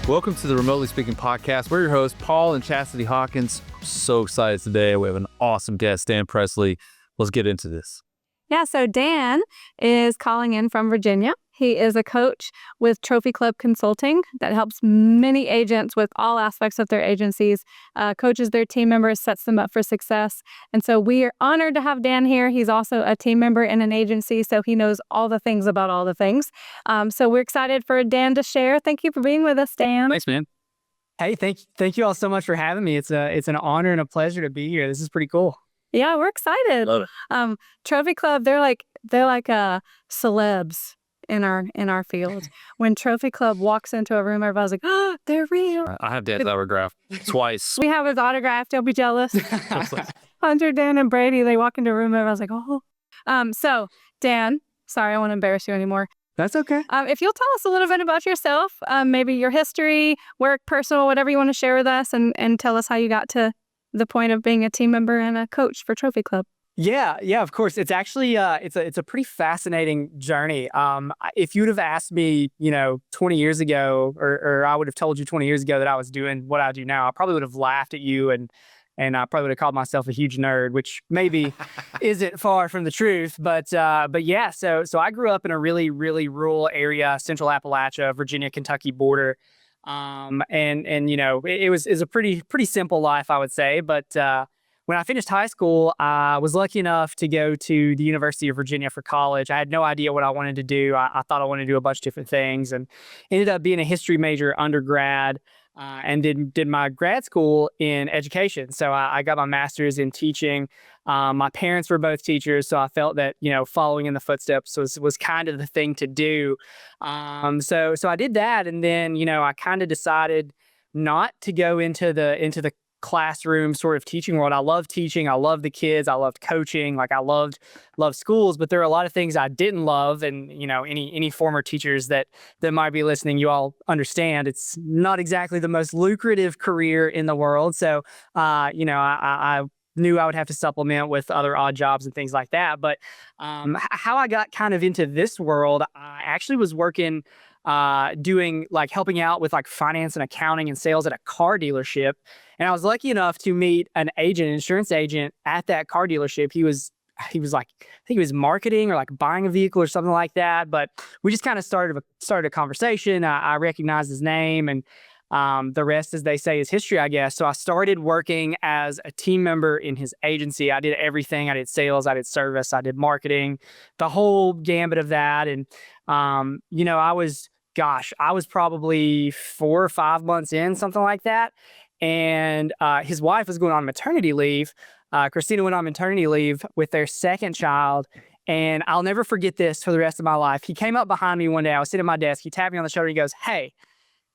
Welcome to the Remotely Speaking Podcast. We're your hosts, Paul and Chastity Hawkins. I'm so excited today. We have an awesome guest, Dan Presley. Let's get into this. Yeah, so Dan is calling in from Virginia. He is a coach with Trophy Club Consulting that helps many agents with all aspects of their agencies, coaches their team members, sets them up for success. And so we are honored to have Dan here. He's also a team member in an agency, so he knows all the things about all the things. So we're excited for Dan to share. Thank you for being with us, Dan. Thanks, man. Hey, thank you all so much for having me. It's an honor and a pleasure to be here. This is pretty cool. Yeah, we're excited. Love it. Trophy Club, they're like celebs in our field. When Trophy Club walks into a room, everybody's like, "Oh, they're real." I have Dan's autograph twice. We have his autograph. Don't be jealous. Hunter, Dan, and Brady, they walk into a room, everyone's like, "Oh." So Dan, sorry, I won't embarrass you anymore. That's okay. If you'll tell us a little bit about yourself, maybe your history, work, personal, whatever you want to share with us, and tell us how you got to the point of being a team member and a coach for Trophy Club. Yeah, of course. It's actually it's a pretty fascinating journey. If you'd have asked me, 20 years ago, or I would have told you 20 years ago that I was doing what I do now, I probably would have laughed at you and I probably would have called myself a huge nerd, which maybe isn't far from the truth. But yeah, so I grew up in a really, really rural area, Central Appalachia, Virginia, Kentucky border. It was a pretty simple life, I would say. But when I finished high school, I was lucky enough to go to the University of Virginia for college. I had no idea what I wanted to do. I thought I wanted to do a bunch of different things, and ended up being a history major undergrad, and did my grad school in education. So I got my master's in teaching. My parents were both teachers, so I felt that, following in the footsteps was kind of the thing to do. So I did that, and then, I kind of decided not to go into the classroom sort of teaching world. I love teaching. I love the kids. I loved coaching. Like I loved schools, but there are a lot of things I didn't love. And, any former teachers that might be listening, you all understand it's not exactly the most lucrative career in the world. So, I knew I would have to supplement with other odd jobs and things like that. But how I got kind of into this world, I actually was working helping out with like finance and accounting and sales at a car dealership. And I was lucky enough to meet an insurance agent at that car dealership. He was like, I think he was marketing or like buying a vehicle or something like that. But we just kind of started a conversation. I recognized his name, and the rest, as they say, is history, I guess. So I started working as a team member in his agency. I did everything. I did sales, I did service, I did marketing, the whole gambit of that. And, I was probably 4 or 5 months in, something like that. And his wife was going on maternity leave. Christina went on maternity leave with their second child. And I'll never forget this for the rest of my life. He came up behind me one day. I was sitting at my desk. He tapped me on the shoulder. He goes, "Hey,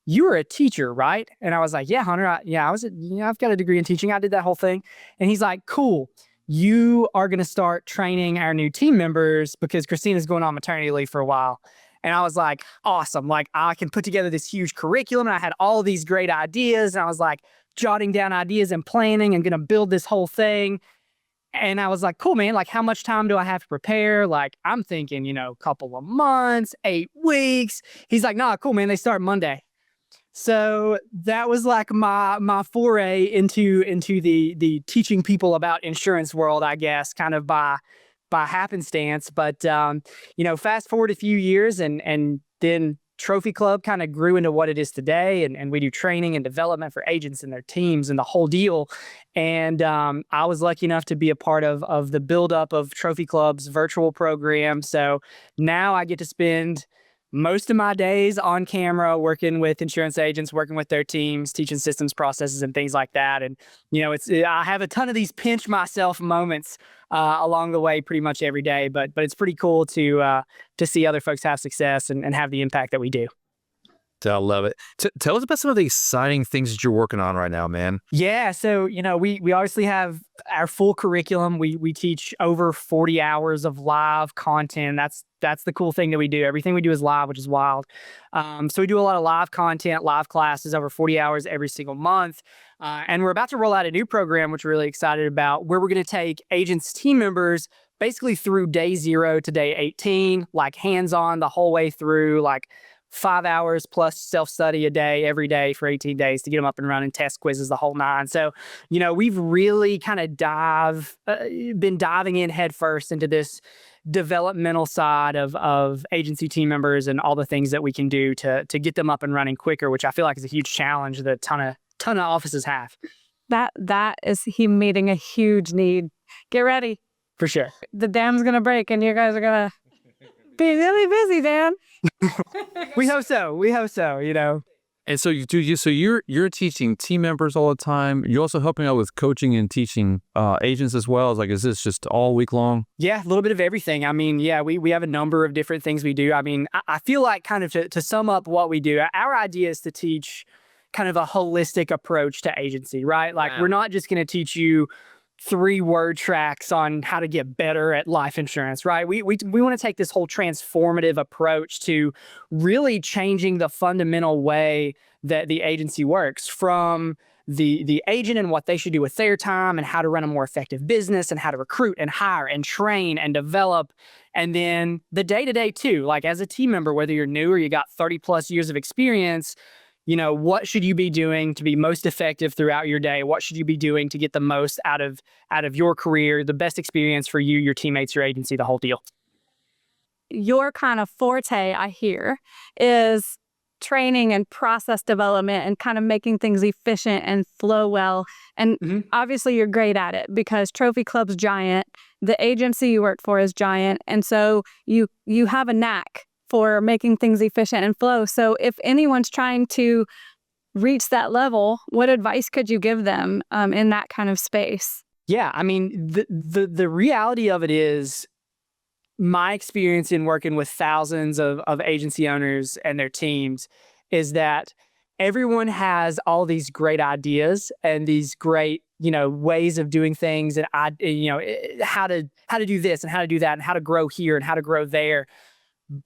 you were a teacher, right?" And I was like, "Yeah, Hunter. I've got a degree in teaching. I did that whole thing." And he's like, "Cool. You are going to start training our new team members because Christina's going on maternity leave for a while." And I was like, awesome. Like I can put together this huge curriculum, and I had all these great ideas, and I was like jotting down ideas and planning and going to build this whole thing. And I was like, cool, man. Like, how much time do I have to prepare? Like, I'm thinking, a couple of months, 8 weeks. He's like, "Nah, cool, man. They start Monday." So that was like my foray into the teaching people about insurance world, I guess, kind of by happenstance. But fast forward a few years, and then Trophy Club kind of grew into what it is today, and we do training and development for agents and their teams and the whole deal. And I was lucky enough to be a part of the buildup of Trophy Club's virtual program. So now I get to spend most of my days on camera working with insurance agents, working with their teams, teaching systems, processes, and things like that. And, I have a ton of these pinch myself moments along the way pretty much every day, but it's pretty cool to see other folks have success and have the impact that we do. I love it. Tell us about some of the exciting things that you're working on right now, man. Yeah, so we obviously have our full curriculum. We teach over 40 hours of live content. That's the cool thing that we do. Everything we do is live, which is wild. So we do a lot of live content, live classes, over 40 hours every single month. And we're about to roll out a new program, which we're really excited about, where we're going to take agents, team members, basically through day 0 to day 18, like hands-on the whole way through, like 5 hours plus self-study a day, every day for 18 days to get them up and running, test quizzes, the whole nine. So, we've really kind of been diving in headfirst into this developmental side of agency team members and all the things that we can do to get them up and running quicker, which I feel like is a huge challenge that a ton of offices have. That is him meeting a huge need. Get ready. For sure. The dam's going to break and you guys are going to be really busy, Dan. We hope so, And so you're teaching team members all the time. You're also helping out with coaching and teaching agents as well. Is this just all week long? Yeah, a little bit of everything. I mean, yeah, we have a number of different things we do. I mean, I feel like kind of to sum up what we do, our idea is to teach kind of a holistic approach to agency, right? Like We're not just going to teach you 3 word tracks on how to get better at life insurance, right? We want to take this whole transformative approach to really changing the fundamental way that the agency works, from the agent and what they should do with their time and how to run a more effective business and how to recruit and hire and train and develop. And then the day-to-day too, like as a team member, whether you're new or you got 30 plus years of experience, what should you be doing to be most effective throughout your day? What should you be doing to get the most out of your career, the best experience for you, your teammates, your agency, the whole deal? Your kind of forte, I hear, is training and process development and kind of making things efficient and flow well. And obviously you're great at it because Trophy Club's giant. The agency you work for is giant. And so you have a knack for making things efficient and flow. So if anyone's trying to reach that level, what advice could you give them in that kind of space? Yeah, I mean, the reality of it is, my experience in working with thousands of agency owners and their teams is that everyone has all these great ideas and these great, ways of doing things, and how to do this and how to do that and how to grow here and how to grow there.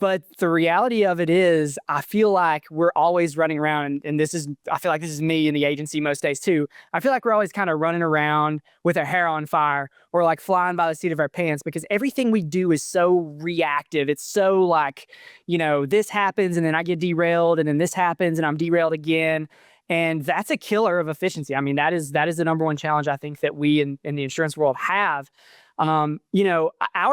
But the reality of it is, I feel like we're always running around, and I feel like this is me in the agency most days too. I feel like we're always kind of running around with our hair on fire or like flying by the seat of our pants, because everything we do is so reactive. It's so like, this happens and then I get derailed, and then this happens and I'm derailed again. And that's a killer of efficiency. I mean, that is the number one challenge I think that we in the insurance world have. Our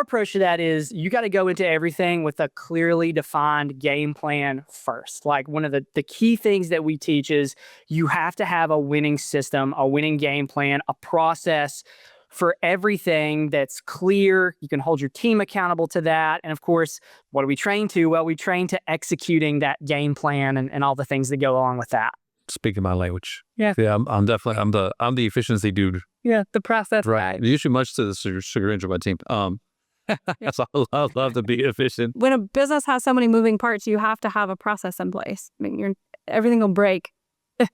approach to that is, you got to go into everything with a clearly defined game plan first. Like, one of the key things that we teach is you have to have a winning system, a winning game plan, a process for everything that's clear. You can hold your team accountable to that. And of course, what do we train to? Well, we train to executing that game plan and all the things that go along with that. Speaking my language. Yeah. Yeah, I'm definitely I'm the efficiency dude. Yeah, the process. Right. Usually much to the chagrin of my team. So I love to be efficient. When a business has so many moving parts, you have to have a process in place. I mean, everything will break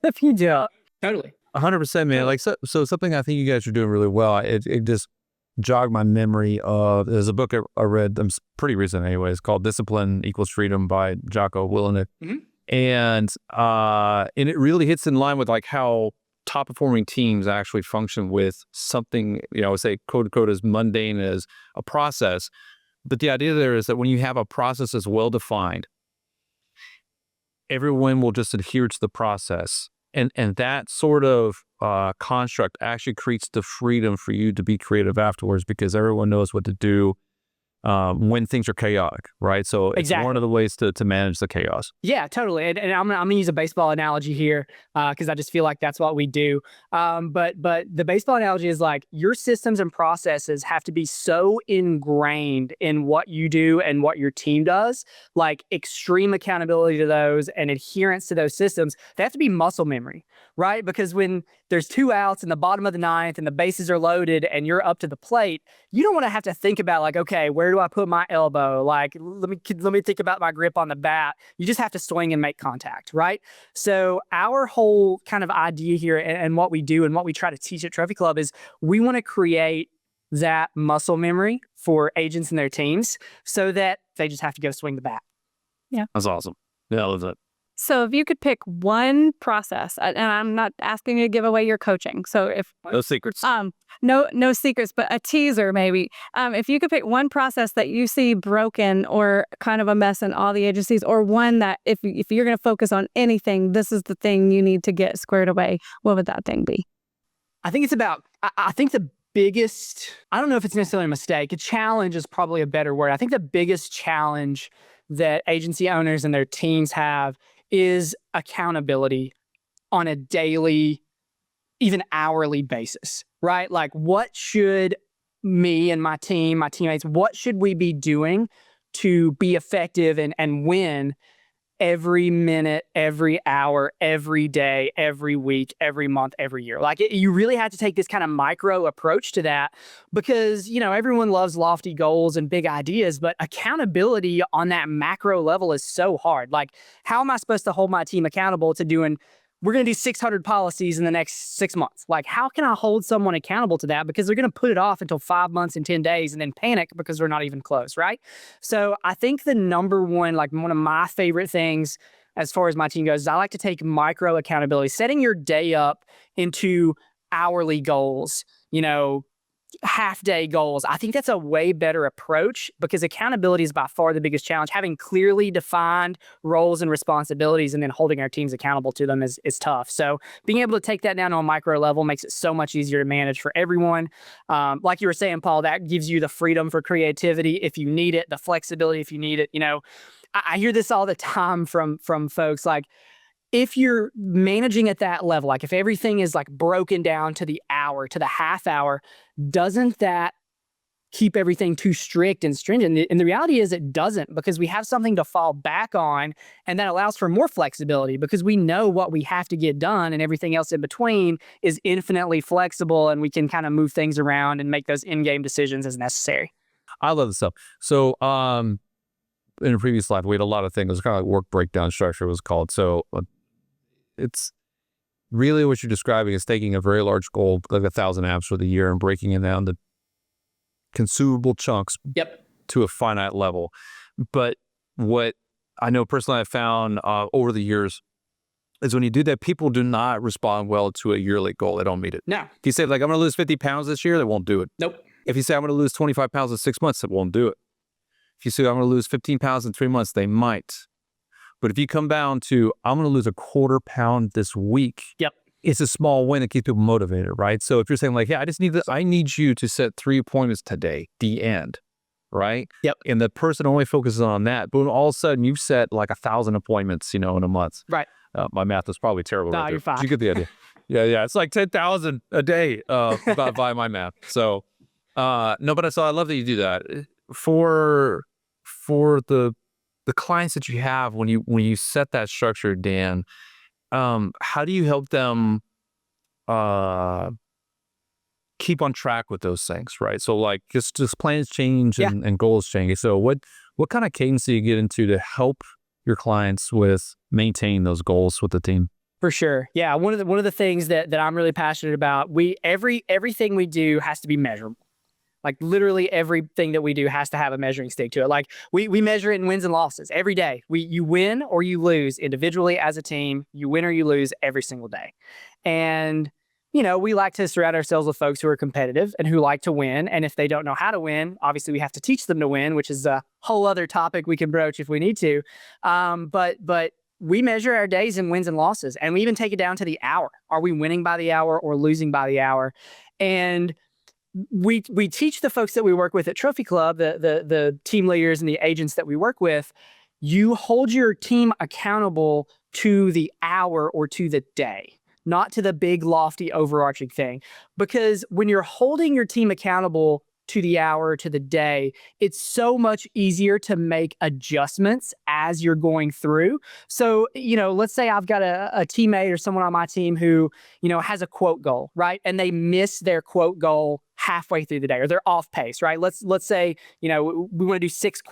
if you do. Totally. 100%, man. Like, so something I think you guys are doing really well. It just jogged my memory of, there's a book I read, pretty recent anyways, called Discipline Equals Freedom by Jocko Willink. And it really hits in line with like how top performing teams actually function with something, say quote unquote as mundane as a process. But the idea there is that when you have a process that's well defined, everyone will just adhere to the process. And that sort of construct actually creates the freedom for you to be creative afterwards, because everyone knows what to do when things are chaotic, right? So it's one of the ways to manage the chaos. Yeah, totally. And I'm gonna use a baseball analogy here because I just feel like that's what we do. But the baseball analogy is like, your systems and processes have to be so ingrained in what you do and what your team does, like extreme accountability to those and adherence to those systems. They have to be muscle memory, right? Because when there's 2 outs in the bottom of the ninth and the bases are loaded and you're up to the plate, you don't want to have to think about like, okay, where do I put my elbow? Like, let me think about my grip on the bat. You just have to swing and make contact, right? So our whole kind of idea here and what we do and what we try to teach at Trophy Club is, we want to create that muscle memory for agents and their teams so that they just have to go swing the bat. Yeah. That's awesome. Yeah, I love that. So if you could pick one process, and I'm not asking you to give away your coaching. So if No secrets. no secrets, but a teaser maybe. If you could pick one process that you see broken or kind of a mess in all the agencies, or one that if you're going to focus on anything, this is the thing you need to get squared away, what would that thing be? I think it's about, I think the biggest, I don't know if it's necessarily a mistake. A challenge is probably a better word. I think the biggest challenge that agency owners and their teams have is accountability on a daily, even hourly basis, right? Like, what should me and my team, my teammates, what should we be doing to be effective and win every minute, every hour, every day, every week, every month, every year? Like, you really have to take this kind of micro approach to that, because, everyone loves lofty goals and big ideas, but accountability on that macro level is so hard. Like, how am I supposed to hold my team accountable to doing, we're going to do 600 policies in the next 6 months? Like, how can I hold someone accountable to that? Because they're going to put it off until 5 months and 10 days and then panic because they're not even close, right? So I think the number one, like one of my favorite things as far as my team goes, is I like to take micro accountability, setting your day up into hourly goals, half-day goals. I think that's a way better approach, because accountability is by far the biggest challenge. Having clearly defined roles and responsibilities and then holding our teams accountable to them is tough. So being able to take that down to a micro level makes it so much easier to manage for everyone. Like you were saying, Paul, that gives you the freedom for creativity if you need it, the flexibility if you need it. I hear this all the time from folks, like, if you're managing at that level, like if everything is like broken down to the hour, to the half hour, doesn't that keep everything too strict and stringent? And the reality is it doesn't, because we have something to fall back on, and that allows for more flexibility, because we know what we have to get done, and everything else in between is infinitely flexible, and we can kind of move things around and make those in-game decisions as necessary. I love this stuff. So in a previous life, we had a lot of things. It was kind of like work breakdown structure was called. So it's really what you're describing is taking a very large goal, like 1,000 apps for the year, and breaking it down to consumable chunks to a finite level. But what I know personally I've found over the years is when you do that, people do not respond well to a yearly goal. They don't meet it. No. If you say, like, I'm going to lose 50 pounds this year, they won't do it. Nope. If you say, I'm going to lose 25 pounds in 6 months, they won't do it. If you say, I'm going to lose 15 pounds in 3 months, they might. But if you come down to, I'm going to lose a quarter pound this week, it's a small win that keeps people motivated, right? So if you're saying, like, yeah, I need you to set 3 appointments today, the end, right? And the person only focuses on that. But all of a sudden, you've set like 1,000 appointments, in a month. Right. My math is probably terrible. No, you're fine. But you get the idea. Yeah. It's like 10,000 a day by my math. So, no, but I love that you do that. For the clients that you have, when you set that structure, Dan, how do you help them keep on track with those things, right? So like just plans change and goals change. So what kind of cadence do you get into to help your clients with maintaining those goals with the team? For sure. Yeah. One of the things that I'm really passionate about, everything we do has to be measurable. Like, literally everything that we do has to have a measuring stick to it. Like, we measure it in wins and losses every day. You win or you lose individually, as a team. You win or you lose every single day. And, we like to surround ourselves with folks who are competitive and who like to win. And if they don't know how to win, obviously we have to teach them to win, which is a whole other topic we can broach if we need to. But we measure our days in wins and losses, and we even take it down to the hour. Are we winning by the hour or losing by the hour? And we teach the folks that we work with at Trophy Club, the team leaders and the agents that we work with, you hold your team accountable to the hour or to the day, not to the big, lofty, overarching thing. Because when you're holding your team accountable to the hour, to the day, it's so much easier to make adjustments as you're going through. So, let's say I've got a teammate or someone on my team who, has a quote goal, right? And they miss their quote goal halfway through the day, or they're off pace, right? Let's say, we want to do 6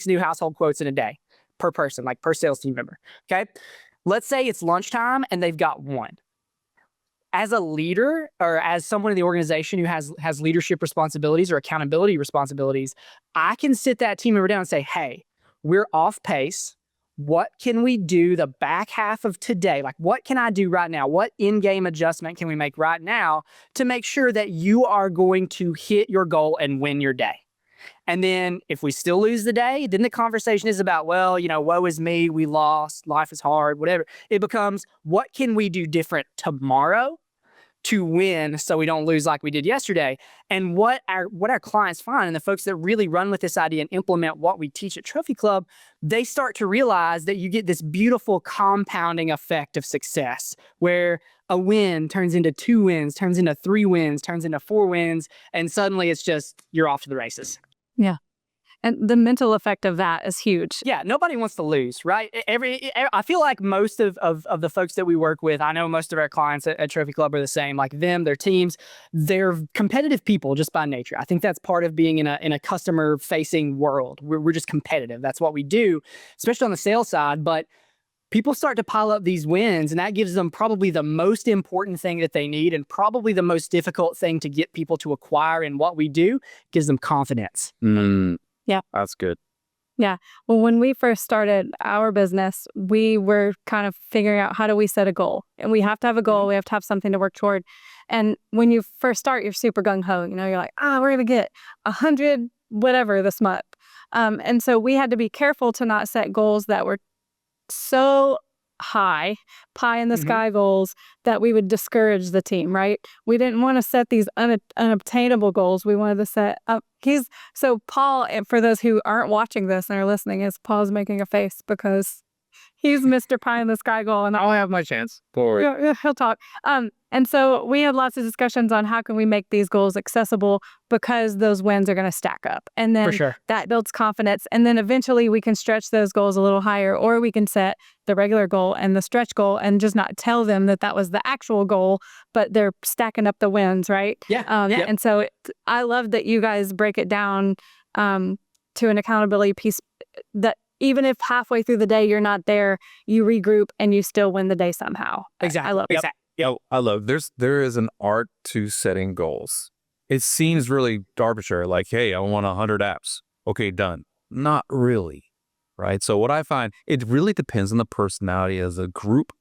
new household quotes in a day per person, like per sales team member. Okay. Let's say it's lunchtime and they've got 1. As a leader, or as someone in the organization who has leadership responsibilities or accountability responsibilities, I can sit that team member down and say, hey, we're off pace. what can we do the back half of today? Like, what can I do right now? What in-game adjustment can we make right now to make sure that you are going to hit your goal and win your day? And then if we still lose the day, then the conversation is about, well, woe is me, we lost, life is hard, whatever. It becomes, what can we do different tomorrow to win so we don't lose like we did yesterday? And what our clients find, and the folks that really run with this idea and implement what we teach at Trophy Club, they start to realize that you get this beautiful compounding effect of success where a win turns into 2 wins, turns into 3 wins, turns into 4 wins, and suddenly it's just, you're off to the races. Yeah. And the mental effect of that is huge. Yeah, nobody wants to lose, right? I feel like most of the folks that we work with, I know most of our clients at Trophy Club are the same, like them, their teams, they're competitive people just by nature. I think that's part of being in a customer-facing world. We're just competitive. That's what we do, especially on the sales side. But people start to pile up these wins, and that gives them probably the most important thing that they need and probably the most difficult thing to get people to acquire in what we do, gives them confidence. Yeah. That's good. Yeah. Well, when we first started our business, we were kind of figuring out, how do we set a goal? And we have to have a goal. We have to have something to work toward. And when you first start, you're super gung-ho. You're like, we're going to get 100 whatever this month. And so we had to be careful to not set goals that were so high, pie in the sky goals, that we would discourage the team, right? We didn't want to set these unobtainable goals. We wanted to set up. So Paul, and for those who aren't watching this and are listening, Paul's making a face because he's Mr. Pie in the Sky goal, and I'll have my chance. Forward. Yeah, he'll talk. And so we had lots of discussions on how can we make these goals accessible, because those wins are going to stack up. And then For sure. that builds confidence. And then eventually we can stretch those goals a little higher, or we can set the regular goal and the stretch goal and just not tell them that was the actual goal, but they're stacking up the wins, right? Yeah. And so I love that you guys break it down to an accountability piece, that even if halfway through the day you're not there, you regroup and you still win the day somehow. Exactly. I love it. I love there is an art to setting goals. It seems really arbitrary, like, hey, I want 100 apps. Okay, done. Not really, right? So what I find, it really depends on the personality as a group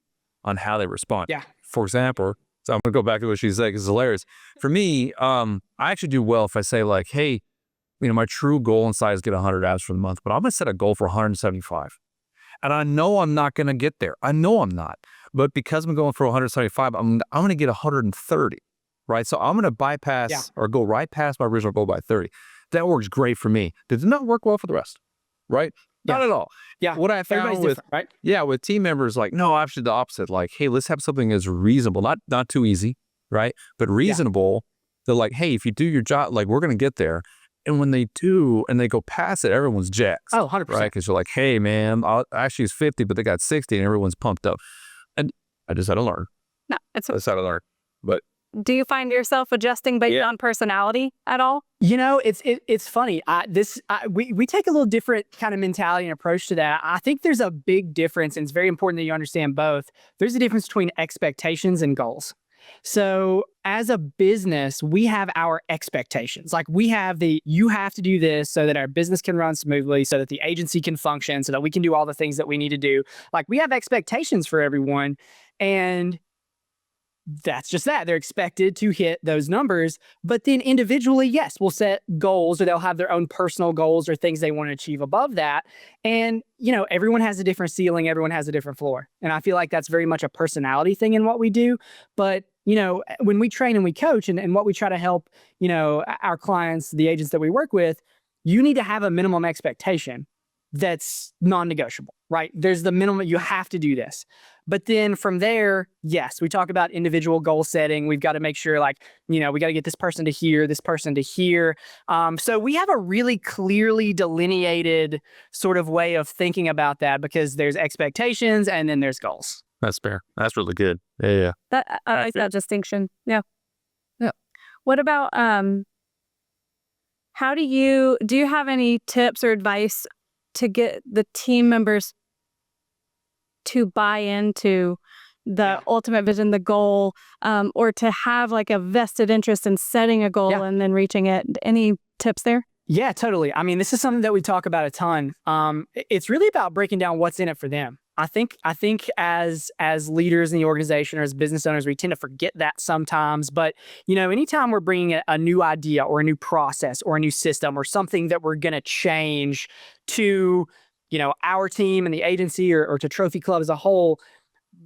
on how they respond. Yeah. For example, so I'm going to go back to what she said, because it's hilarious. For me, I actually do well if I say, like, hey, my true goal inside is get 100 apps for the month, but I'm going to set a goal for 175. And I know I'm not going to get there. I know I'm not. But because I'm going for 175, I'm going to get 130, right? So I'm going to bypass or go right past my original goal by 30. That works great for me. Did it not work well for the rest, right? Not at all. Yeah. What I found with, right? Yeah, with team members, like, no, actually the opposite. Like, hey, let's have something that's reasonable, not too easy, right? But reasonable. They're like, hey, if you do your job, like, we're going to get there. And when they do, and they go past it, everyone's jacked. Oh, 100%. Right? Because you're like, hey, man, actually it's 50, but they got 60, and everyone's pumped up. And I just had to learn. No, I just had to learn. But do you find yourself adjusting based on personality at all? It's funny. We take a little different kind of mentality and approach to that. I think there's a big difference, and it's very important that you understand both. There's a difference between expectations and goals. So as a business, we have our expectations. Like, we have you have to do this so that our business can run smoothly, so that the agency can function, so that we can do all the things that we need to do. Like, we have expectations for everyone, and that's just that. They're expected to hit those numbers. But then individually, yes, we'll set goals, or they'll have their own personal goals or things they want to achieve above that. And, everyone has a different ceiling. Everyone has a different floor. And I feel like that's very much a personality thing in what we do. But, when we train and we coach and what we try to help, our clients, the agents that we work with, you need to have a minimum expectation that's non-negotiable, right? There's the minimum, you have to do this. But then from there, yes, we talk about individual goal setting. We've got to make sure, like, we got to get this person to here, this person to here. So we have a really clearly delineated sort of way of thinking about that, because there's expectations and then there's goals. that's fair. That's really good. Yeah. I like that distinction. Yeah. What about, how do you have any tips or advice to get the team members to buy into the ultimate vision, the goal, or to have like a vested interest in setting a goal and then reaching it? Any tips there? Yeah, totally. I mean, this is something that we talk about a ton. It's really about breaking down what's in it for them. I think as leaders in the organization or as business owners, we tend to forget that sometimes. But anytime we're bringing a new idea or a new process or a new system or something that we're going to change to our team and the agency or to Trophy Club as a whole,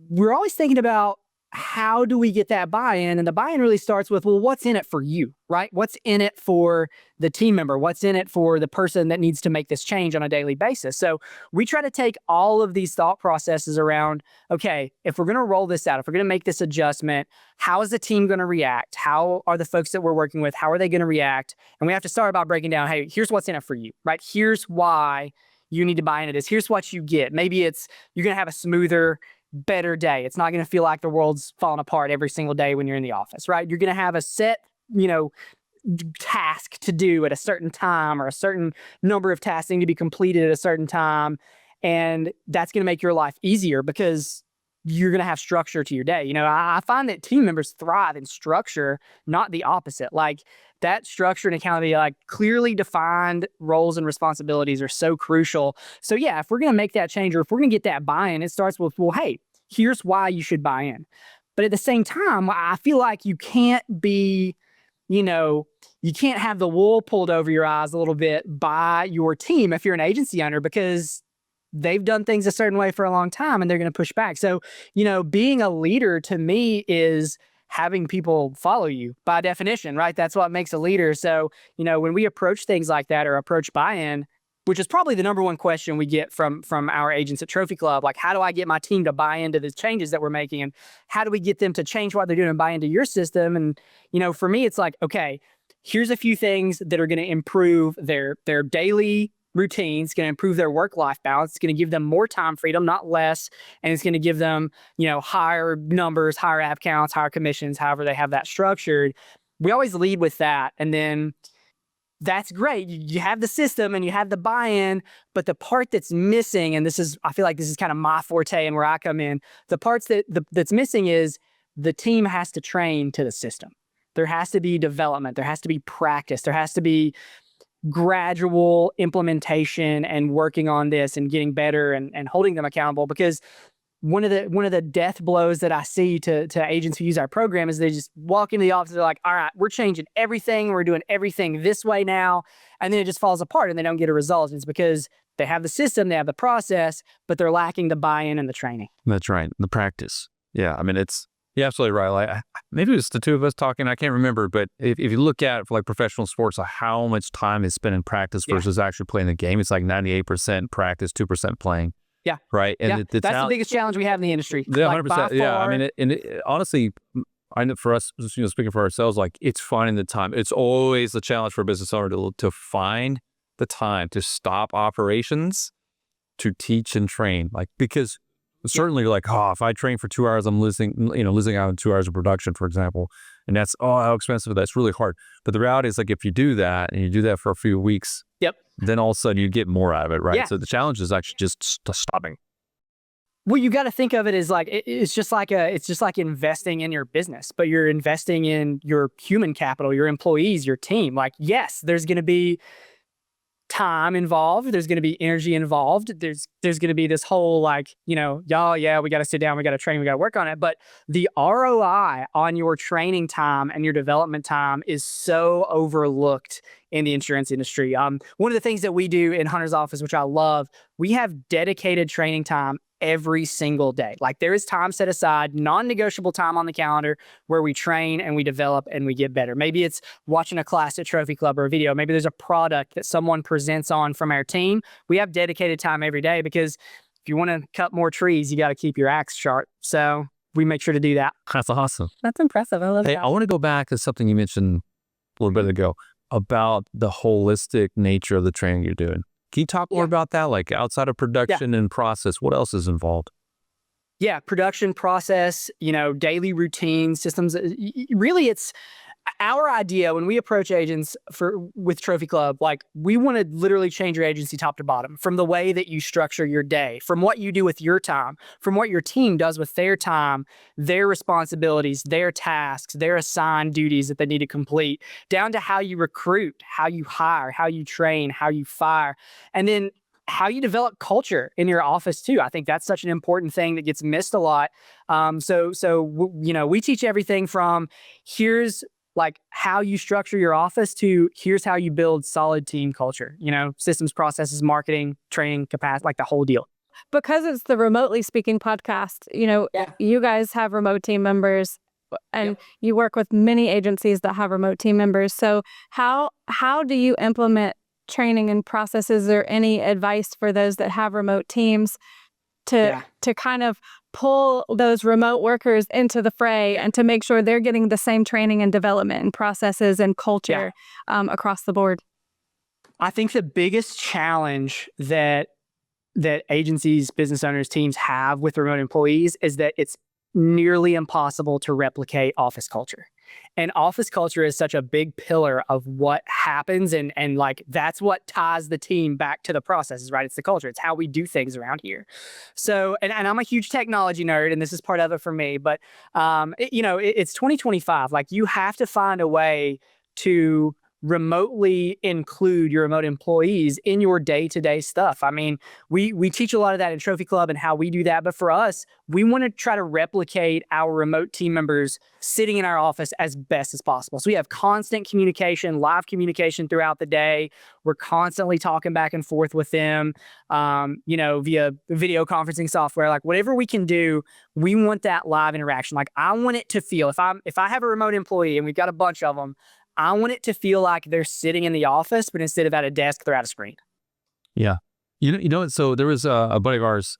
we're always thinking about how do we get that buy-in? And the buy-in really starts with, well, what's in it for you, right? What's in it for the team member? What's in it for the person that needs to make this change on a daily basis? So we try to take all of these thought processes around, okay, if we're going to roll this out, if we're going to make this adjustment, how is the team going to react? How are the folks that we're working with, how are they going to react? And we have to start by breaking down, hey, here's what's in it for you, right? Here's why you need to buy into this. Here's what you get. Maybe it's you're going to have a smoother, better day. It's not going to feel like the world's falling apart every single day when you're in the office, right? You're going to have a set, task to do at a certain time or a certain number of tasks need to be completed at a certain time. And that's going to make your life easier because you're going to have structure to your day. I find that team members thrive in structure, not the opposite. Like that structure and accountability, like clearly defined roles and responsibilities are so crucial. So yeah, if we're going to make that change or if we're going to get that buy-in, it starts with, well, hey, here's why you should buy in. But at the same time, I feel like you can't be, you can't have the wool pulled over your eyes a little bit by your team if you're an agency owner, because they've done things a certain way for a long time and they're going to push back. So, being a leader to me is having people follow you by definition, right? That's what makes a leader. So, when we approach things like that or approach buy-in, which is probably the number one question we get from our agents at Trophy Club, like, how do I get my team to buy into the changes that we're making? And how do we get them to change what they're doing and buy into your system? And, for me, it's like, okay, here's a few things that are going to improve their daily routines, going to improve their work-life balance. It's going to give them more time freedom, not less. And it's going to give them, higher numbers, higher app counts, higher commissions, however they have that structured. We always lead with that. And then that's great. You have the system and you have the buy-in, but the part that's missing, and I feel like this is kind of my forte and where I come in, the parts that's missing is the team has to train to the system. There has to be development. There has to be practice. There has to be gradual implementation and working on this and getting better and holding them accountable. Because one of the death blows that I see to agents who use our program is they just walk into the office, they're like, all right, we're changing everything, we're doing everything this way now, and then it just falls apart and they don't get a result. And it's because they have the system, they have the process, but they're lacking the buy-in and the training. That's right, the practice. Yeah, I mean, you're absolutely right. Like, maybe it's the two of us talking, I can't remember, but if you look at it for like professional sports, how much time is spent in practice versus actually playing the game, it's like 98% practice, 2% playing. Yeah. Right. And that's the biggest challenge we have in the industry. Yeah, like 100%. Yeah. I mean, honestly, I know for us, speaking for ourselves, like it's finding the time. It's always a challenge for a business owner to find the time to stop operations to teach and train. Like, because certainly like, if I train for 2 hours, I'm losing out on 2 hours of production, for example. And that's, how expensive. That's really hard. But the reality is, like, if you do that and you do that for a few weeks, then all of a sudden you get more out of it, right? Yeah. So the challenge is actually just stopping. Well, you got to think of it as like, it's just like investing in your business, but you're investing in your human capital, your employees, your team. Like, yes, there's going to be time involved. There's going to be energy involved. There's going to be this whole like, y'all, yeah, we got to sit down, we got to train, we got to work on it. But the ROI on your training time and your development time is so overlooked in the insurance industry. One of the things that we do in Hunter's office, which I love, we have dedicated training time every single day. Like, there is time set aside, non-negotiable time on the calendar where we train and we develop and we get better. Maybe it's watching a class at Trophy Club or a video. Maybe there's a product that someone presents on from our team. We have dedicated time every day because if you want to cut more trees, you got to keep your axe sharp. So we make sure to do that. That's awesome. That's impressive. I love Hey, that. I want to go back to something you mentioned a little bit ago about the holistic nature of the training you're doing. Can you talk more about that? Like, outside of production and process, what else is involved? Yeah, production, process, daily routine systems. Really, it's our idea when we approach agents with Trophy Club, like we want to literally change your agency top to bottom, from the way that you structure your day, from what you do with your time, from what your team does with their time, their responsibilities, their tasks, their assigned duties that they need to complete, down to how you recruit, how you hire, how you train, how you fire, and then how you develop culture in your office too. I think that's such an important thing that gets missed a lot. We teach everything from here's like how you structure your office to here's how you build solid team culture, systems, processes, marketing, training, capacity, like the whole deal. Because it's the Remotely Speaking podcast, you guys have remote team members and you work with many agencies that have remote team members. So how do you implement training and processes, or any advice for those that have remote teams to kind of pull those remote workers into the fray and to make sure they're getting the same training and development and processes and culture across the board? I think the biggest challenge that agencies, business owners, teams have with remote employees is that it's nearly impossible to replicate office culture. And office culture is such a big pillar of what happens, and like that's what ties the team back to the processes, right? It's the culture. It's how we do things around here. So, and I'm a huge technology nerd, and this is part of it for me, but it's 2025. Like you have to find a way to remotely include your remote employees in your day-to-day stuff. I mean, we teach a lot of that in Trophy Club and how we do that. But for us, we want to try to replicate our remote team members sitting in our office as best as possible. So we have constant communication, live communication throughout the day. We're constantly talking back and forth with them, via video conferencing software, like whatever we can do. We want that live interaction. Like I want it to feel, if I have a remote employee and we've got a bunch of them, I want it to feel like they're sitting in the office, but instead of at a desk, they're at a screen. Yeah. So there was a buddy of ours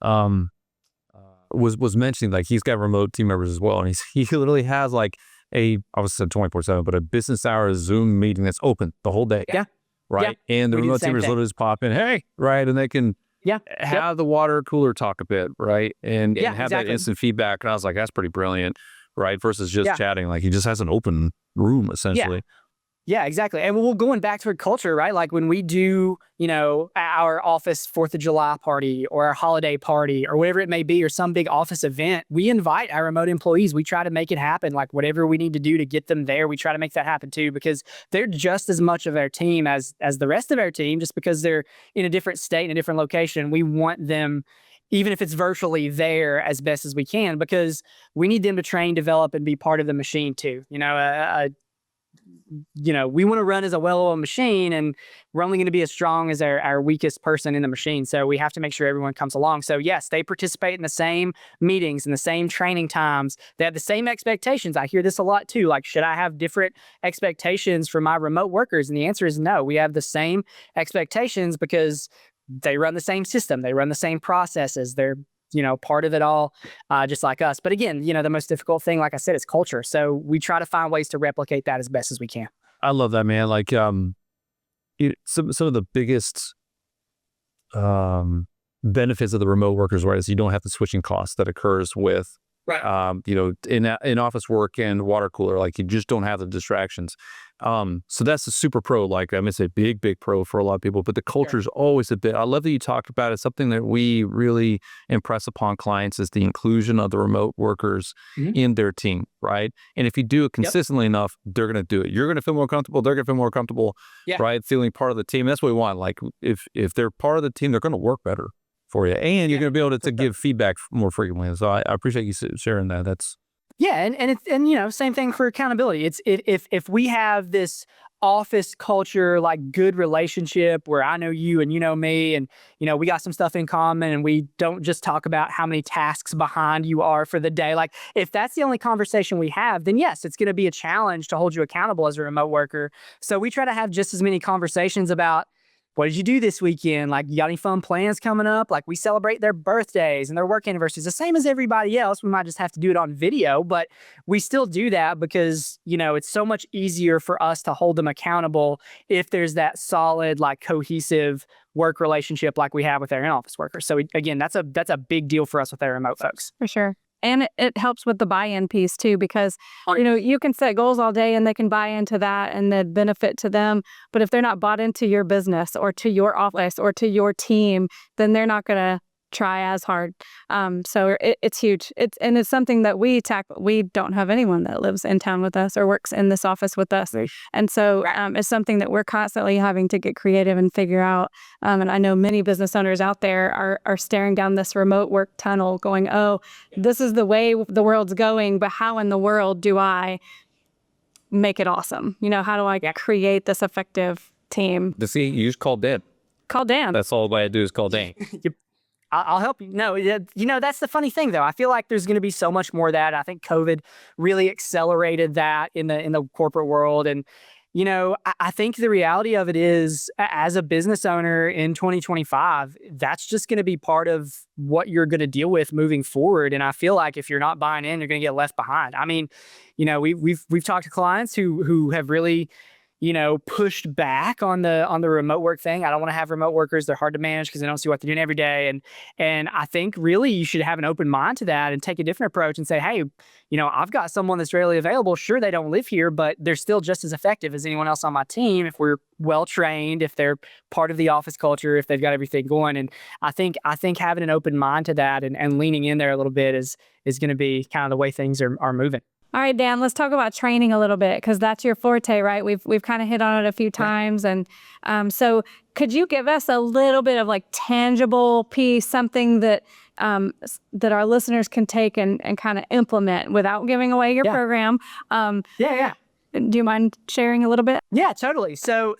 was mentioning, like, he's got remote team members as well. And he literally has like I was said 24/7, but a business hour Zoom meeting that's open the whole day. Yeah. Right. Yeah. And the remote team members literally just pop in, hey, right. And they can have the water cooler talk a bit, right. And have that instant feedback. And I was like, that's pretty brilliant. Right. Versus just chatting. Like he just has an open room essentially. Yeah, exactly. And we're going back to culture, right? Like when we do, our office 4th of July party or our holiday party or whatever it may be, or some big office event, we invite our remote employees. We try to make it happen. Like whatever we need to do to get them there, we try to make that happen too, because they're just as much of our team as the rest of our team, just because they're in a different state, in a different location. We want them, even if it's virtually, there as best as we can, because we need them to train, develop, and be part of the machine too. We want to run as a well-oiled machine, and we're only going to be as strong as our weakest person in the machine. So we have to make sure everyone comes along. So yes, they participate in the same meetings and the same training times. They have the same expectations. I hear this a lot too. Like, should I have different expectations for my remote workers? And the answer is no. We have the same expectations because they run the same system. They run the same processes. They're part of it all, just like us. But again, the most difficult thing, like I said, is culture. So we try to find ways to replicate that as best as we can. I love that, man. Like, some of the biggest benefits of the remote workers, right, is you don't have the switching costs that occurs with, in office work and water cooler. Like you just don't have the distractions. So that's a super pro. Like it's a big pro for a lot of people, but the culture is always a bit. I love that you talked about it. Something that we really impress upon clients is the inclusion of the remote workers in their team, right? And if you do it consistently enough, they're going to do it. You're going to feel more comfortable. They're going to feel more comfortable, right? Feeling part of the team. That's what we want. Like if they're part of the team, they're going to work better for you, and you're going to be able to give feedback more frequently. So I appreciate you sharing that. That's and same thing for accountability. If we have this office culture, like good relationship where I know you and you know me, and we got some stuff in common, and we don't just talk about how many tasks behind you are for the day. Like if that's the only conversation we have, then yes, it's going to be a challenge to hold you accountable as a remote worker. So we try to have just as many conversations about, what did you do this weekend? Like, you got any fun plans coming up? Like, we celebrate their birthdays and their work anniversaries, the same as everybody else. We might just have to do it on video, but we still do that because, it's so much easier for us to hold them accountable if there's that solid, like, cohesive work relationship like we have with our in-office workers. So again, that's a big deal for us with our remote folks. For sure. And it helps with the buy-in piece too, because, you can set goals all day and they can buy into that and the benefit to them. But if they're not bought into your business or to your office or to your team, then they're not going to try as hard. So it's huge. It's something that we tackle. We don't have anyone that lives in town with us or works in this office with us. Right. And so it's something that we're constantly having to get creative and figure out. And I know many business owners out there are staring down this remote work tunnel going, oh, this is the way the world's going, but how in the world do I make it awesome? How do I create this effective team? You just call Dan. Call Dan. That's all I do is call Dan. I'll help you. No, that's the funny thing, though. I feel like there's going to be so much more of that. I think COVID really accelerated that in the corporate world. And, I think the reality of it is, as a business owner in 2025, that's just going to be part of what you're going to deal with moving forward. And I feel like if you're not buying in, you're going to get left behind. I mean, we've talked to clients who have really pushed back on the remote work thing. I don't want to have remote workers. They're hard to manage because they don't see what they're doing every day. And I think really you should have an open mind to that and take a different approach and say, hey, I've got someone that's readily available. Sure, they don't live here, but they're still just as effective as anyone else on my team if we're well trained, if they're part of the office culture, if they've got everything going. And I think having an open mind to that and leaning in there a little bit is going to be kind of the way things are moving. All right, Dan, let's talk about training a little bit, because that's your forte, right? We've kind of hit on it a few times. And so could you give us a little bit of like tangible piece, something that our listeners can take and kind of implement without giving away your program? Do you mind sharing a little bit? Yeah, totally. So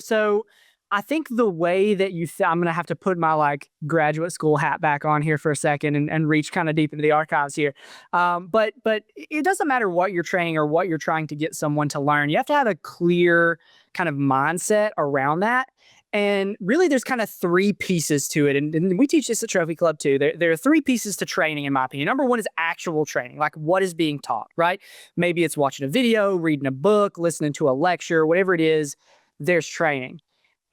I think the way that I'm going to have to put my graduate school hat back on here for a second and reach kind of deep into the archives here. But it doesn't matter what you're training or what you're trying to get someone to learn. You have to have a clear kind of mindset around that. And really, there's kind of three pieces to it. And we teach this at Trophy Club too. There are three pieces to training, in my opinion. Number one is actual training, like what is being taught, right? Maybe it's watching a video, reading a book, listening to a lecture, whatever it is, there's training.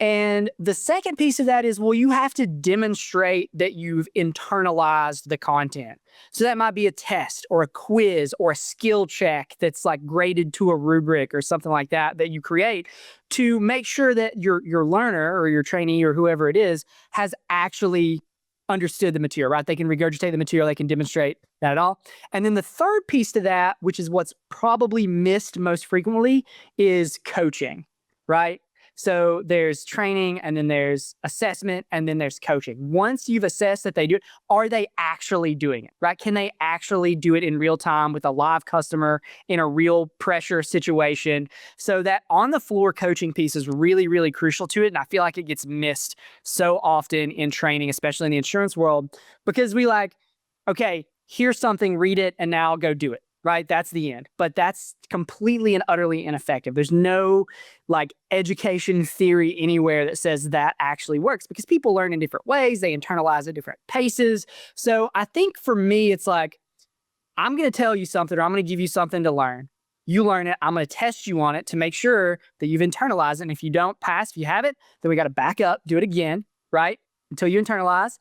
And the second piece of that is, well, you have to demonstrate that you've internalized the content. So that might be a test or a quiz or a skill check that's graded to a rubric or something like that you create to make sure that your learner or your trainee or whoever it is has actually understood the material, right? They can regurgitate the material, they can demonstrate that at all. And then the third piece to that, which is what's probably missed most frequently, is coaching, right? So there's training, and then there's assessment, and then there's coaching. Once you've assessed that they do it, are they actually doing it, right? Can they actually do it in real time with a live customer in a real pressure situation? So that on the floor coaching piece is really, really crucial to it. And I feel like it gets missed so often in training, especially in the insurance world, because we okay, here's something, read it, and now go do it. Right? That's the end. But that's completely and utterly ineffective. There's no education theory anywhere that says that actually works, because people learn in different ways. They internalize at different paces. So I think for me, it's I'm going to tell you something, or I'm going to give you something to learn. You learn it. I'm going to test you on it to make sure that you've internalized it. And if you don't pass, if you have it, then we got to back up, do it again, right? Until you internalize.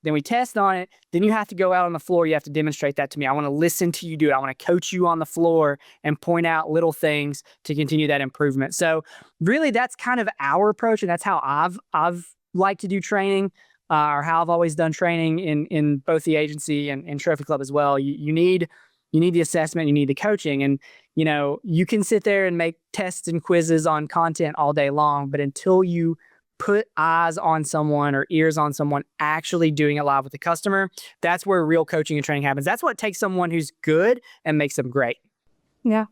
Then we test on it. Then you have to go out on the floor. You have to demonstrate that to me. I want to listen to you do it. I want to coach you on the floor and point out little things to continue that improvement. So really, that's kind of our approach, and that's how I've liked to do training, or how I've always done training in both the agency and Trophy Club as well. You need the assessment, you need the coaching, and you can sit there and make tests and quizzes on content all day long, but until you put eyes on someone or ears on someone actually doing it live with the customer, that's where real coaching and training happens. That's what takes someone who's good and makes them great. Yeah.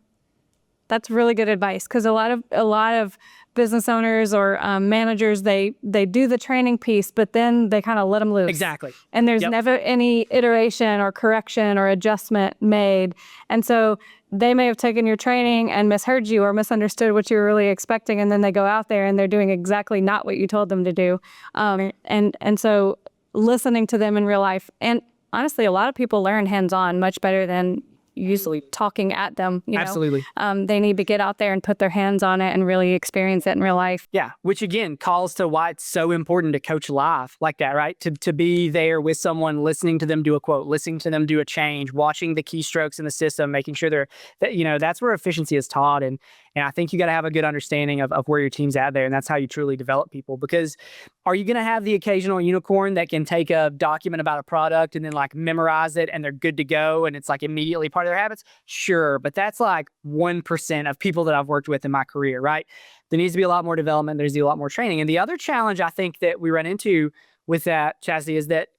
That's really good advice, because a lot of business owners or managers, they do the training piece, but then they kind of let them loose. Exactly. And there's never any iteration or correction or adjustment made. And so they may have taken your training and misheard you or misunderstood what you were really expecting, and then they go out there and they're doing exactly not what you told them to do. And so listening to them in real life, and honestly, a lot of people learn hands-on much better than usually talking at them. Absolutely. They need to get out there and put their hands on it and really experience it in real life. Yeah, which again calls to why it's so important to coach live like that, right? To be there with someone, listening to them do a quote, listening to them do a change, watching the keystrokes in the system, making sure that's where efficiency is taught. And I think you got to have a good understanding of where your team's at there. And that's how you truly develop people. Because are you going to have the occasional unicorn that can take a document about a product and then like memorize it and they're good to go and it's like immediately part of their habits? Sure. But that's like 1% of people that I've worked with in my career, right? There needs to be a lot more development. There's a lot more training. And the other challenge I think that we run into with that, Chastity, is that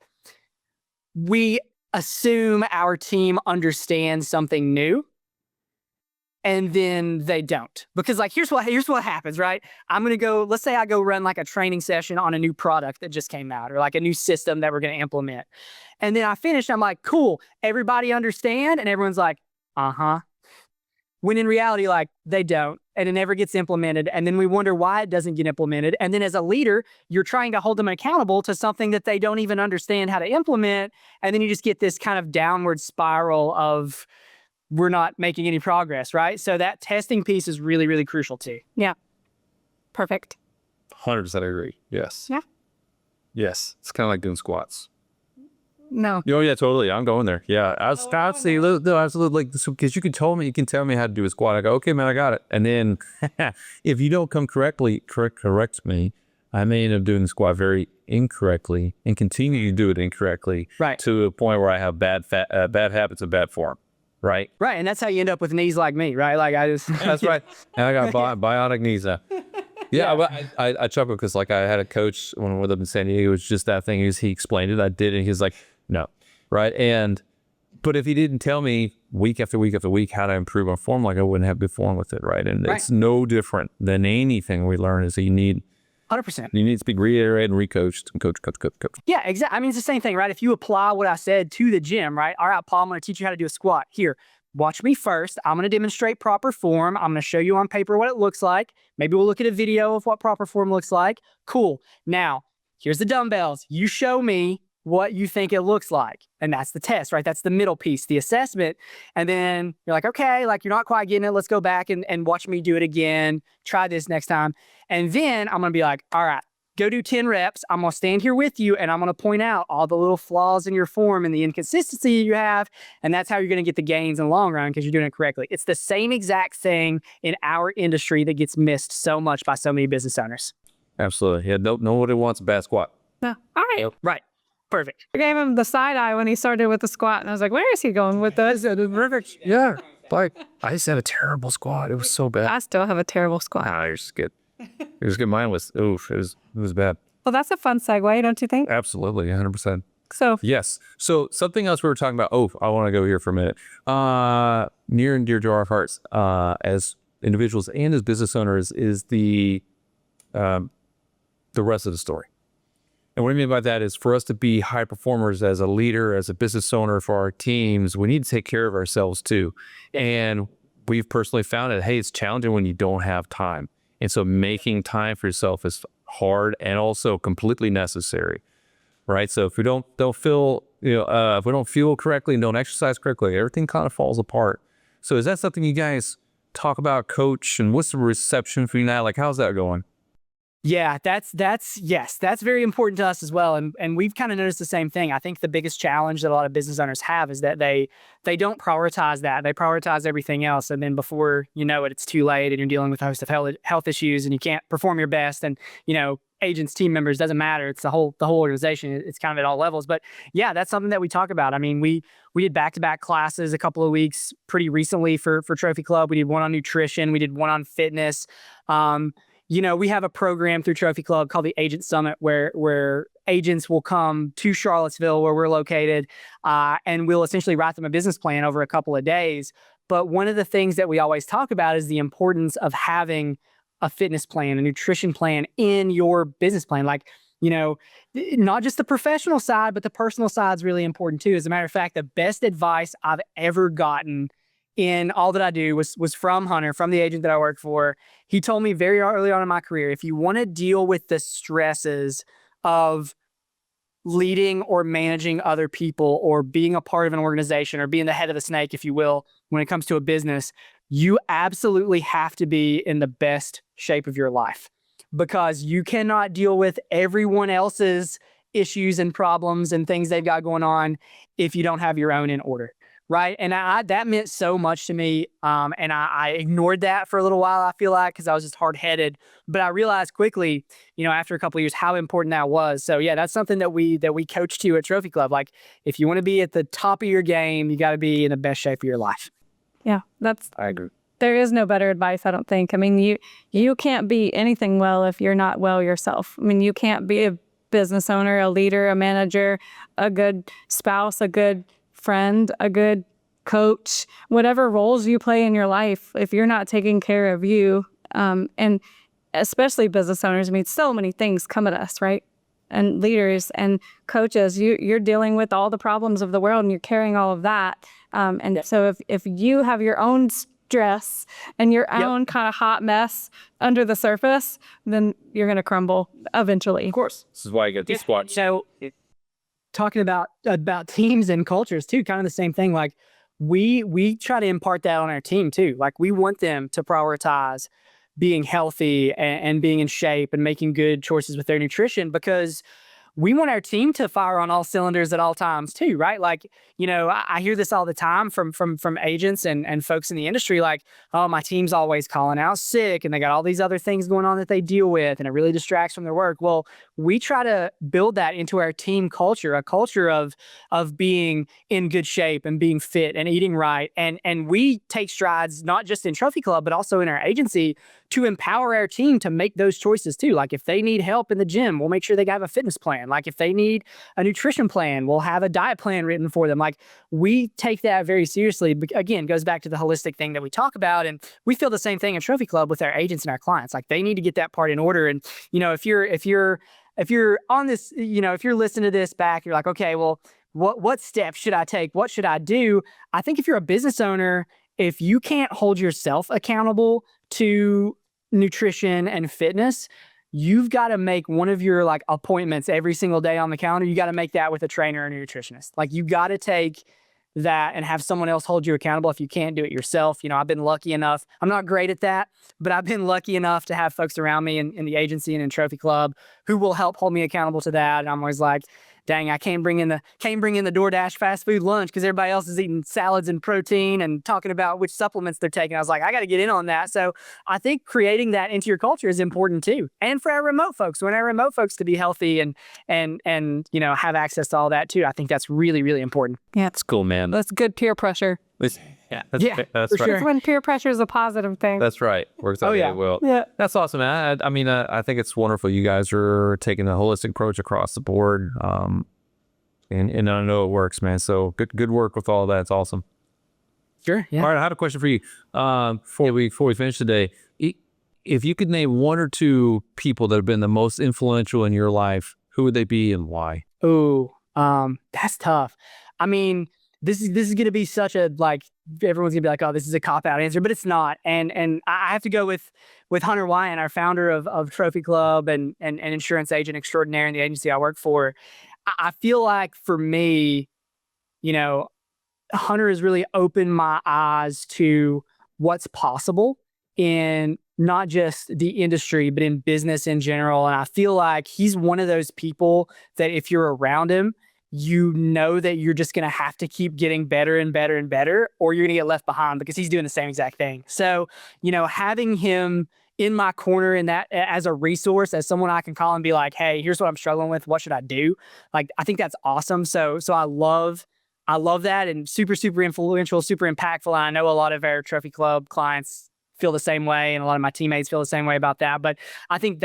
we assume our team understands something new. And then they don't. Because like, here's what happens, right? I'm going to go, let's say I go run like a training session on a new product that just came out or like a new system that we're going to implement. And then I finish, I'm like, cool, everybody understand? And everyone's like, uh-huh. When in reality, like they don't, and it never gets implemented. And then we wonder why it doesn't get implemented. And then as a leader, you're trying to hold them accountable to something that they don't even understand how to implement. And then you just get this kind of downward spiral of, we're not making any progress, right? So that testing piece is really, really crucial too. Yeah. Perfect. 100% agree. Yes. Yeah. Yes. It's kind of like doing squats. No. Oh yeah, totally. I'm going there. Yeah. Absolutely. No, absolutely. Like, because you can tell me how to do a squat. I go, okay, man, I got it. And then if you don't come correct me, I may end up doing the squat very incorrectly and continue to do it incorrectly, right, to a point where I have bad habits and bad form. Right. Right. And that's how you end up with knees like me, right? Like that's right. And I got bionic knees now. Yeah. But I chuckle because like I had a coach when I lived up in San Diego. It was just that thing. He explained it. I did it. He's like, no. Right. But if he didn't tell me week after week after week how to improve my form, like I wouldn't have been form with it. Right. And it's no different than anything we learn is that you need 100%. You need to be reiterated and recoached and coach. Yeah, exactly. I mean, it's the same thing, right? If you apply what I said to the gym, right? All right, Paul, I'm going to teach you how to do a squat. Here, watch me first. I'm going to demonstrate proper form. I'm going to show you on paper what it looks like. Maybe we'll look at a video of what proper form looks like. Cool. Now, here's the dumbbells. You show me what you think it looks like. And that's the test, right? That's the middle piece, the assessment. And then you're like, okay, like you're not quite getting it. Let's go back and watch me do it again. Try this next time. And then I'm going to be like, all right, go do 10 reps. I'm going to stand here with you and I'm going to point out all the little flaws in your form and the inconsistency you have. And that's how you're going to get the gains in the long run because you're doing it correctly. It's the same exact thing in our industry that gets missed so much by so many business owners. Absolutely. Yeah. Nobody wants a bad squat. No. All right. Right. Perfect. I gave him the side eye when he started with the squat, and I was like, where is he going with this? Perfect. Yeah. Like, I just had a terrible squat. It was so bad. I still have a terrible squat. You're just good. It was good. Mine was, it was bad. Well, that's a fun segue, don't you think? Absolutely. 100%. So, yes. So something else we were talking about. I want to go here for a minute. Near and dear to our hearts, as individuals and as business owners, is the rest of the story. And what I mean by that is for us to be high performers as a leader, as a business owner for our teams, we need to take care of ourselves too. And we've personally found that, hey, it's challenging when you don't have time. And so making time for yourself is hard and also completely necessary, right? So if we don't feel, if we don't fuel correctly and don't exercise correctly, everything kind of falls apart. So is that something you guys talk about, coach? And what's the reception for you now? Like, how's that going? Yeah, that's very important to us as well. And we've kind of noticed the same thing. I think the biggest challenge that a lot of business owners have is that they don't prioritize that. They prioritize everything else. And then before you know it, it's too late and you're dealing with a host of health issues and you can't perform your best. And, agents, team members, doesn't matter. It's the whole organization. It's kind of at all levels. But yeah, that's something that we talk about. I mean, we did back-to-back classes a couple of weeks pretty recently for Trophy Club. We did one on nutrition. We did one on fitness. We have a program through Trophy Club called the Agent Summit where agents will come to Charlottesville where we're located and we'll essentially write them a business plan over a couple of days. But one of the things that we always talk about is the importance of having a fitness plan, a nutrition plan in your business plan. Like, not just the professional side, but the personal side is really important too. As a matter of fact, the best advice I've ever gotten in all that I do was from Hunter, from the agent that I work for. He told me very early on in my career, if you want to deal with the stresses of leading or managing other people or being a part of an organization or being the head of the snake, if you will, when it comes to a business, you absolutely have to be in the best shape of your life, because you cannot deal with everyone else's issues and problems and things they've got going on if you don't have your own in order. Right. And that meant so much to me. And I ignored that for a little while, I feel like, because I was just hard headed. But I realized quickly, after a couple of years, how important that was. So yeah, that's something that we coach to at Trophy Club. Like, if you want to be at the top of your game, you got to be in the best shape of your life. Yeah, I agree. There is no better advice, I don't think. I mean, you can't be anything well if you're not well yourself. I mean, you can't be a business owner, a leader, a manager, a good spouse, a good friend, a good coach, whatever roles you play in your life, if you're not taking care of you, and especially business owners, I mean, so many things come at us, right? And leaders and coaches, you're dealing with all the problems of the world and you're carrying all of that. So if you have your own stress and your own kind of hot mess under the surface, then you're going to crumble eventually. Of course. This is why you get these squats. So talking about teams and cultures too, kind of the same thing. Like, we try to impart that on our team too. Like, we want them to prioritize being healthy and being in shape and making good choices with their nutrition, because we want our team to fire on all cylinders at all times too, right? Like, I hear this all the time from agents and folks in the industry, like, oh, my team's always calling out sick and they got all these other things going on that they deal with and it really distracts from their work. Well, we try to build that into our team culture, a culture of being in good shape and being fit and eating right. And we take strides, not just in Trophy Club, but also in our agency, to empower our team to make those choices too. Like, if they need help in the gym, we'll make sure they have a fitness plan. Like, if they need a nutrition plan, we'll have a diet plan written for them. Like, we take that very seriously. Again, goes back to the holistic thing that we talk about. And we feel the same thing at Trophy Club with our agents and our clients. Like, they need to get that part in order. And, if you're on this, if you're listening to this back, you're like, okay, well, what steps should I take? What should I do? I think if you're a business owner, if you can't hold yourself accountable to nutrition and fitness, you've got to make one of your appointments every single day on the calendar. You got to make that with a trainer and a nutritionist. Like, you got to take that and have someone else hold you accountable if you can't do it yourself. I've been lucky enough. I'm not great at that, but I've been lucky enough to have folks around me in the agency and in Trophy Club who will help hold me accountable to that. And I'm always like, dang, I can't bring in the DoorDash fast food lunch because everybody else is eating salads and protein and talking about which supplements they're taking. I was like, I got to get in on that. So I think creating that into your culture is important too. And for our remote folks, we want our remote folks to be healthy and have access to all that too. I think that's really, really important. Yeah, That's cool, man. that's good peer pressure. That's for right. sure. That's when peer pressure is a positive thing. That's right. Works out really well. Yeah. That's awesome, man. I mean, I think it's wonderful. You guys are taking a holistic approach across the board. And I know it works, man. So good work with all that. It's awesome. Sure. Yeah. All right. I had a question for you. Before we finish today, if you could name one or two people that have been the most influential in your life, who would they be and why? Oh, that's tough. I mean, this is going to be such a, everyone's gonna be like, oh, this is a cop out answer, but it's not. And I have to go with Hunter Wyan, our founder of Trophy Club and insurance agent extraordinaire in the agency I work for. I feel like for me, Hunter has really opened my eyes to what's possible in not just the industry, but in business in general. And I feel like he's one of those people that if you're around him, that you're just going to have to keep getting better and better and better, or you're going to get left behind because he's doing the same exact thing. So, having him in my corner in that as a resource, as someone I can call and be like, hey, here's what I'm struggling with. What should I do? I think that's awesome. So I love that, and super, super influential, super impactful. And I know a lot of our Trophy Club clients feel the same way, and a lot of my teammates feel the same way about that. But I think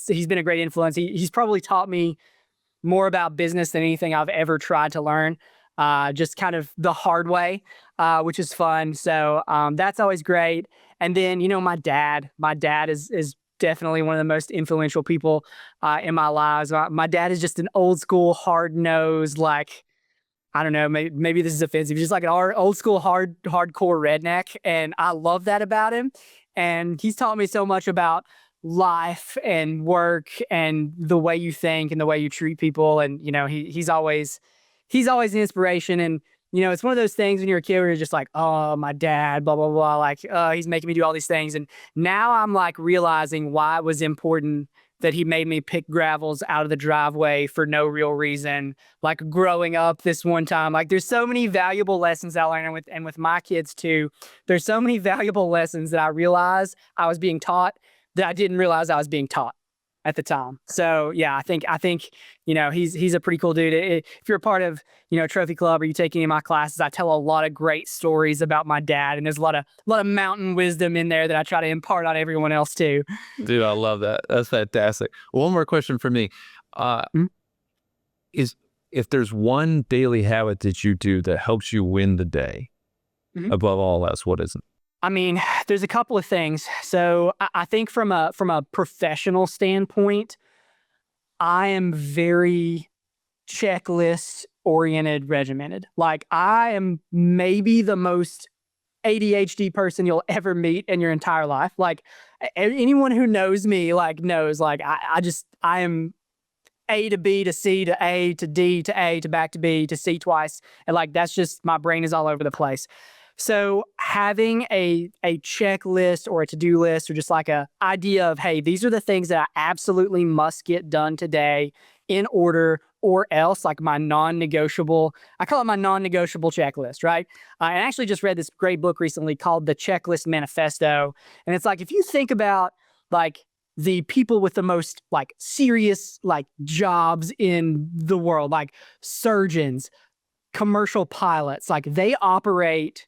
he's been a great influence. He's probably taught me more about business than anything I've ever tried to learn, just kind of the hard way, which is fun. So that's always great. And then, my dad is definitely one of the most influential people in my lives. My dad is just an old school, hard nosed, I don't know, maybe this is offensive, just like an old school, hardcore redneck. And I love that about him. And he's taught me so much about life and work and the way you think and the way you treat people. And, he's always an inspiration. And, it's one of those things when you're a kid where you're just like, oh, my dad, blah, blah, blah. Like, he's making me do all these things. And now I'm like realizing why it was important that he made me pick gravels out of the driveway for no real reason. Like growing up this one time, like there's so many valuable lessons I learned, and with my kids too, there's so many valuable lessons that I realized I was being taught that I didn't realize I was being taught at the time. So yeah, I think he's a pretty cool dude. If you're a part of Trophy Club or you take any of my classes, I tell a lot of great stories about my dad, and there's a lot of mountain wisdom in there that I try to impart on everyone else too. Dude, I love that. That's fantastic. One more question for me. Is if there's one daily habit that you do that helps you win the day above all else, what is it? I mean, there's a couple of things. So I think from a professional standpoint, I am very checklist oriented, regimented. Like I am maybe the most ADHD person you'll ever meet in your entire life. Like anyone who knows me, knows, I am A to B to C to A to D to A to back to B to C twice. And that's just, my brain is all over the place. So having a checklist or a to-do list or just like a idea of, hey, these are the things that I absolutely must get done today in order, or else, like my non-negotiable, I call it my non-negotiable checklist, right? I actually just read this great book recently called The Checklist Manifesto. And it's like, if you think about the people with the most serious jobs in the world, like surgeons, commercial pilots, they operate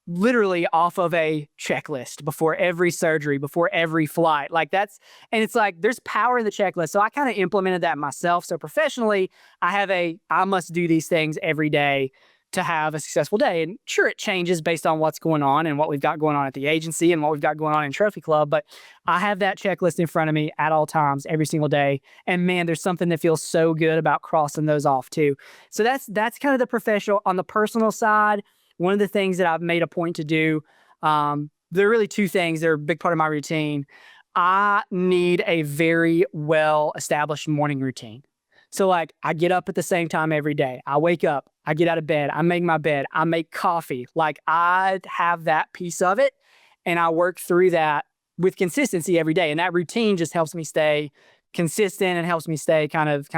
literally off of a checklist before every surgery, before every flight. And it's there's power in the checklist. So I kind of implemented that myself. So professionally, I must do these things every day to have a successful day. And sure, it changes based on what's going on and what we've got going on at the agency and what we've got going on in Trophy Club. But I have that checklist in front of me at all times, every single day. And man, there's something that feels so good about crossing those off too. So that's kind of the professional. On the personal side, one of the things that I've made a point to do, there are really two things. They're a big part of my routine. I need a very well-established morning routine. So I get up at the same time every day. I wake up, I get out of bed, I make my bed, I make coffee. I have that piece of it, and I work through that with consistency every day. And that routine just helps me stay consistent and helps me stay kind of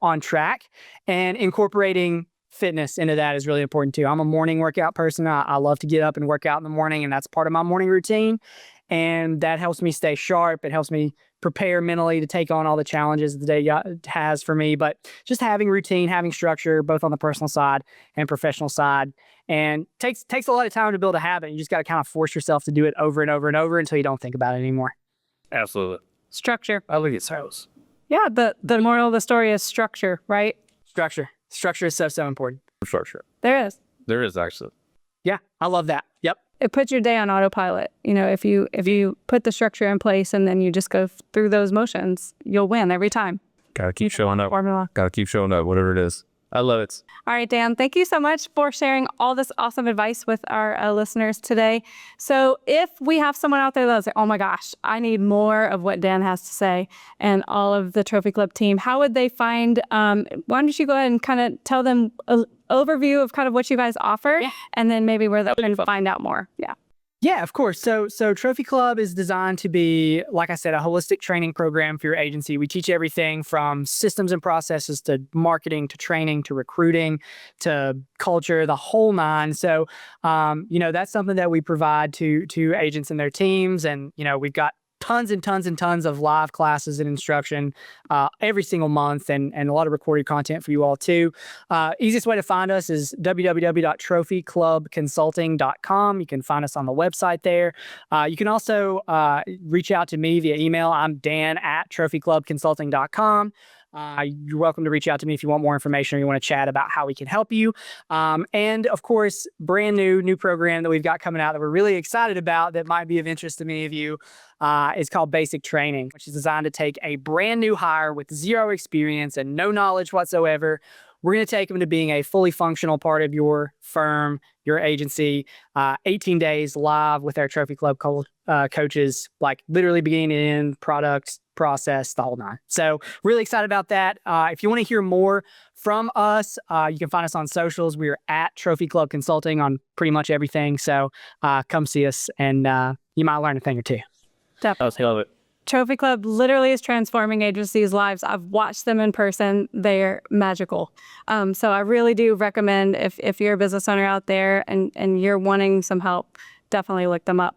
on track. And incorporating fitness into that is really important too. I'm a morning workout person. I love to get up and work out in the morning, and that's part of my morning routine. And that helps me stay sharp. It helps me prepare mentally to take on all the challenges the day has for me. But just having routine, having structure, both on the personal side and professional side, and takes a lot of time to build a habit. You just got to kind of force yourself to do it over and over and over until you don't think about it anymore. Absolutely. Structure. I look at sales. Yeah, the moral of the story is structure, right? Structure is so important. Structure. There is actually. Yeah, I love that. Yep. It puts your day on autopilot. If you put the structure in place and then you just go through those motions, you'll win every time. Gotta keep showing up. Formula. Gotta keep showing up, whatever it is. I love it. All right, Dan, thank you so much for sharing all this awesome advice with our listeners today. So if we have someone out there that's like, oh my gosh, I need more of what Dan has to say, and all of the Trophy Club team, how would they find, why don't you go ahead and kind of tell them an overview of kind of what you guys offer, and then maybe where they can find out more. Yeah, of course. So Trophy Club is designed to be, like I said, a holistic training program for your agency. We teach everything from systems and processes to marketing to training to recruiting to culture, the whole nine. So, that's something that we provide to agents and their teams. And, we've got tons and tons and tons of live classes and instruction every single month, and a lot of recorded content for you all too. Easiest way to find us is www.trophyclubconsulting.com. You can find us on the website there. You can also reach out to me via email. I'm dan@trophyclubconsulting.com. You're welcome to reach out to me if you want more information or you want to chat about how we can help you. And of course, brand new program that we've got coming out that we're really excited about that might be of interest to many of you is called Basic Training, which is designed to take a brand new hire with zero experience and no knowledge whatsoever, we're going to take them to being a fully functional part of your firm, your agency, 18 days live with our Trophy Club coaches, like literally beginning to end, product, process, the whole nine. So really excited about that. If you want to hear more from us, you can find us on socials. We are at Trophy Club Consulting on pretty much everything. So come see us, and you might learn a thing or two. Definitely. I love it. Trophy Club literally is transforming agencies' lives. I've watched them in person. They're magical. So I really do recommend if you're a business owner out there and you're wanting some help, definitely look them up.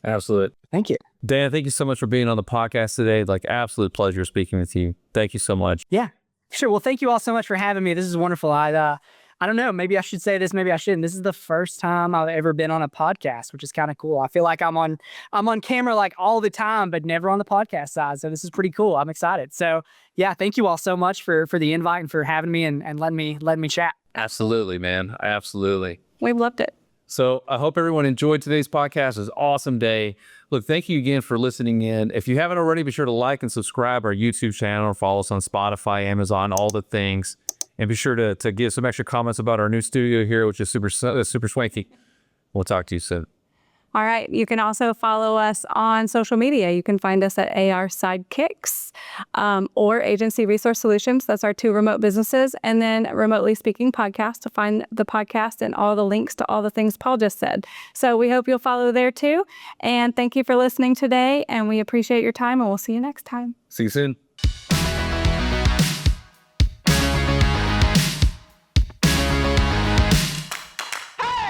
Absolutely. Thank you. Dan, thank you so much for being on the podcast today. Like, absolute pleasure speaking with you. Thank you so much. Yeah, sure. Well, thank you all so much for having me. This is wonderful. I don't know, maybe I should say this, maybe I shouldn't. This is the first time I've ever been on a podcast, which is kind of cool. I feel like I'm on camera like all the time, but never on the podcast side. So this is pretty cool. I'm excited. So yeah, thank you all so much for the invite and for having me and letting me chat. Absolutely, man. Absolutely. We've loved it. So I hope everyone enjoyed today's podcast. It was an awesome day. Look, thank you again for listening in. If you haven't already, be sure to like and subscribe our YouTube channel or follow us on Spotify, Amazon, all the things. And be sure to give some extra comments about our new studio here, which is super swanky. We'll talk to you soon. All right. You can also follow us on social media. You can find us at AR Sidekicks or Agency Resource Solutions. That's our 2 remote businesses. And then Remotely Speaking Podcast to find the podcast and all the links to all the things Paul just said. So we hope you'll follow there too. And thank you for listening today. And we appreciate your time, and we'll see you next time. See you soon.